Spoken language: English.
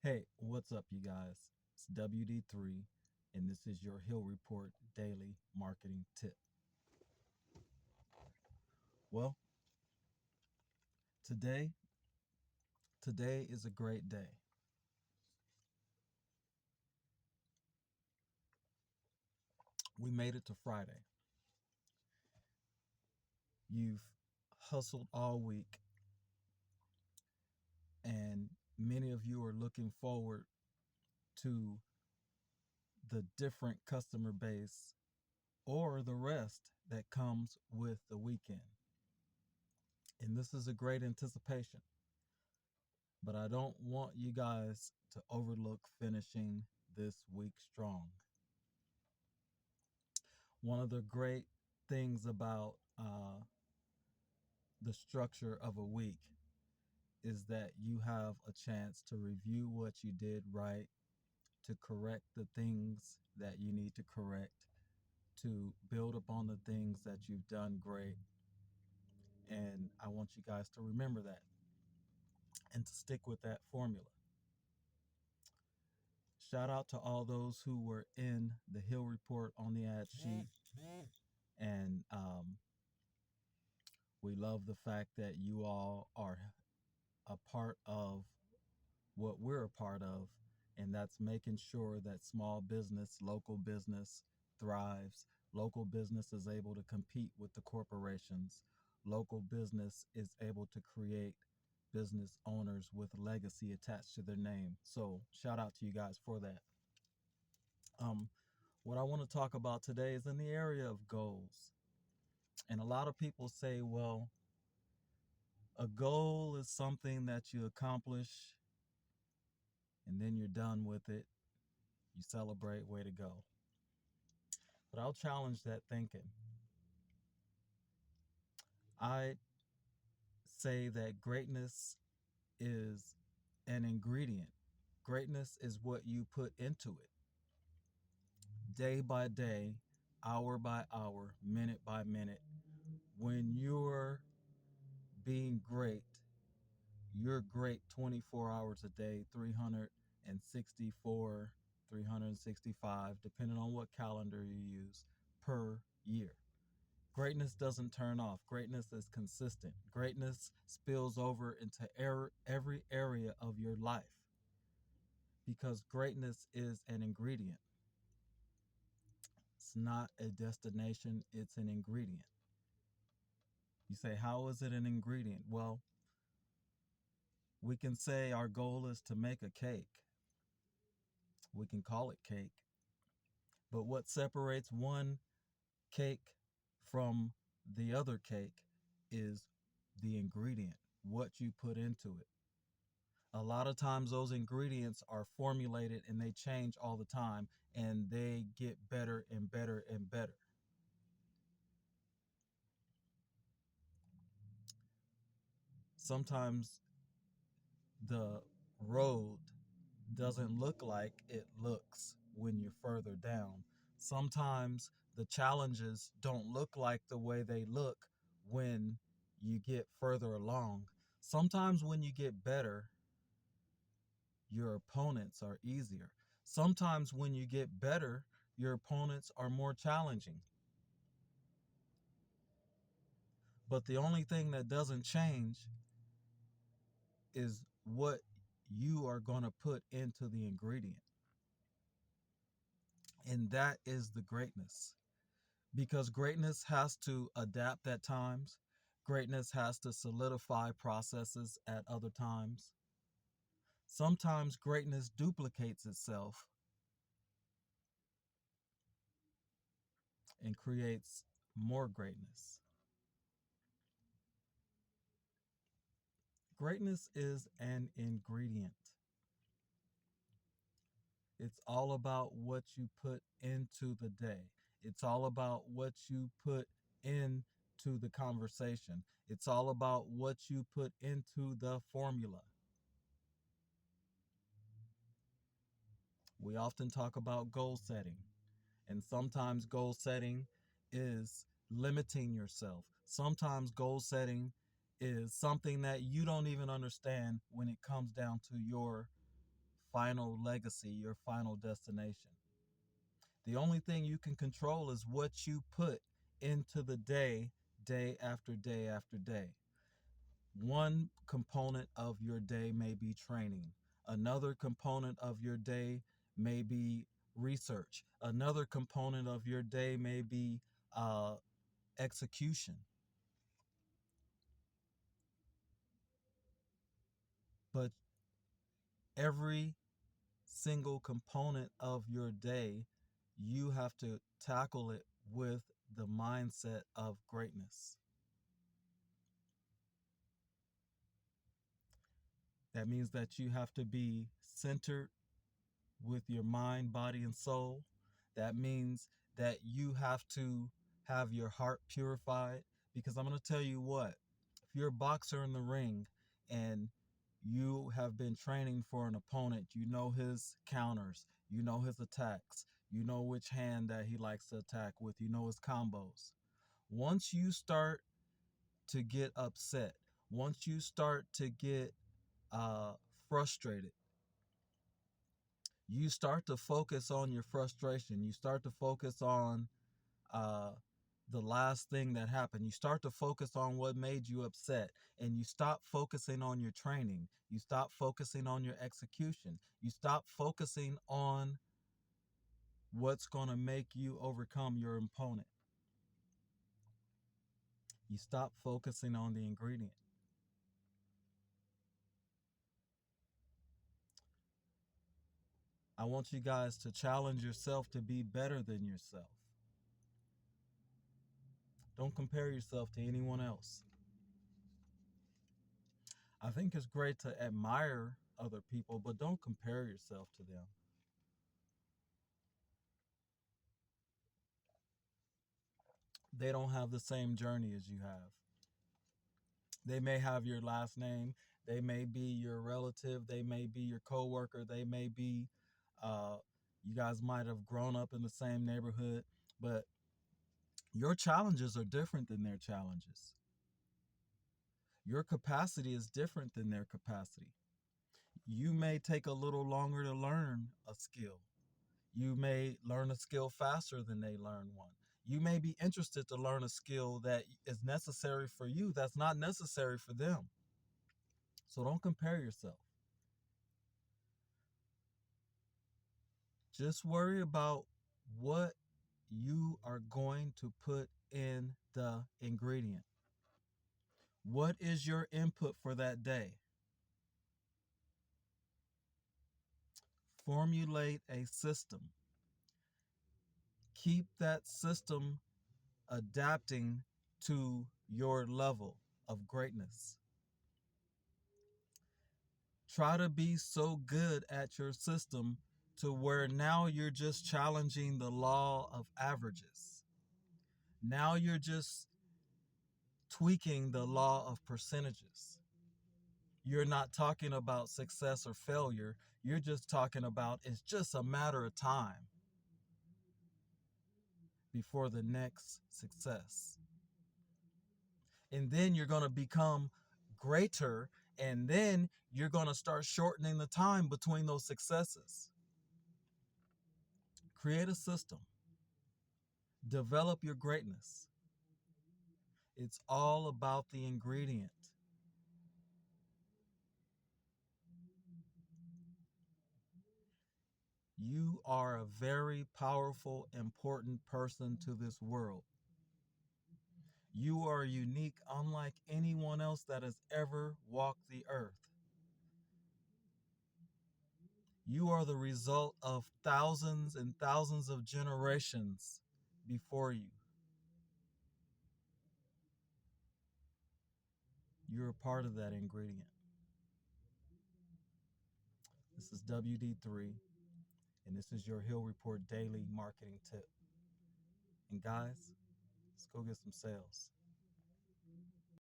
Hey, what's up, you guys? It's WD3, and this is your Hill Report daily marketing tip. Well, today, today is a great day. We made it to Friday. You've hustled all week, and many of you are looking forward to the different customer base or the rest that comes with the weekend. And this is a great anticipation. But I don't want you guys to overlook finishing this week strong. One of the great things about the structure of a week is that you have a chance to review what you did right, to correct the things that you need to correct, to build upon the things that you've done great. And I want you guys to remember that and to stick with that formula. Shout out to all those who were in the Hill Report on the ad sheet. And we love the fact that you all are a part of what we're a part of, and that's making sure that small business, local business thrives. Local business is able to compete with the corporations. Local business is able to create business owners with legacy attached to their name. So, shout out to you guys for that. Um, what I want to talk about today is in the area of goals. And a lot of people say, well, a goal is something that you accomplish and then you're done with it. You celebrate, way to go. But I'll challenge that thinking. I say that greatness is an ingredient. Greatness is what you put into it day by day, hour by hour, minute by minute. When you're being great, you're great 24 hours a day, 364, 365, depending on what calendar you use per year. Greatness doesn't turn off. Greatness is consistent. Greatness spills over into every area of your life because greatness is an ingredient. It's not a destination, it's an ingredient. You say, how is it an ingredient? Well, we can say our goal is to make a cake. We can call it cake. But what separates one cake from the other cake is the ingredient, what you put into it. A lot of times those ingredients are formulated and they change all the time and they get better and better and better. Sometimes the road doesn't look like it looks when you're further down. Sometimes the challenges don't look like the way they look when you get further along. Sometimes when you get better, your opponents are easier. Sometimes when you get better, your opponents are more challenging. But the only thing that doesn't change is what you are going to put into the ingredient. And that is the greatness. Because greatness has to adapt at times, greatness has to solidify processes at other times. Sometimes greatness duplicates itself and creates more greatness. Greatness is an ingredient. It's all about what you put into the day. It's all about what you put into the conversation. It's all about what you put into the formula. We often talk about goal setting, and sometimes goal setting is limiting yourself. Sometimes goal setting is something that you don't even understand when it comes down to your final legacy, your final destination. The only thing you can control is what you put into the day, day after day after day. One component of your day may be training. Another component of your day may be research. Another component of your day may be execution. But every single component of your day, you have to tackle it with the mindset of greatness. That means that you have to be centered with your mind, body, and soul. That means that you have to have your heart purified. Because I'm going to tell you what, if you're a boxer in the ring and you have been training for an opponent, you know his counters, you know his attacks, you know which hand that he likes to attack with, you know his combos. Once you start to get upset, once you start to get uh, frustrated, you start to focus on your frustration. You start to focus on uh, the last thing that happened. You start to focus on what made you upset, and you stop focusing on your training. You stop focusing on your execution. You stop focusing on what's going to make you overcome your opponent. You stop focusing on the ingredient. I want you guys to challenge yourself to be better than yourself. Don't compare yourself to anyone else. I think it's great to admire other people, but don't compare yourself to them. They don't have the same journey as you have. They may have your last name. They may be your relative. They may be your coworker. They may be, uh, you guys might have grown up in the same neighborhood, but your challenges are different than their challenges. Your capacity is different than their capacity. You may take a little longer to learn a skill. You may learn a skill faster than they learn one. You may be interested to learn a skill that is necessary for you that's not necessary for them. So don't compare yourself. Just worry about what you are going to put in the ingredient. What is your input for that day? Formulate a system. Keep that system adapting to your level of greatness. Try to be so good at your system to where now you're just challenging the law of averages. Now you're just tweaking the law of percentages. You're not talking about success or failure. You're just talking about it's just a matter of time before the next success. And then you're going to become greater, and then you're going to start shortening the time between those successes. Create a system. Develop your greatness. It's all about the ingredient. You are a very powerful, important person to this world. You are unique, unlike anyone else that has ever walked the earth. You are the result of thousands and thousands of generations before you. You're a part of that ingredient. This is WD3, and this is your Hill Report Daily Marketing Tip. And guys, let's go get some sales.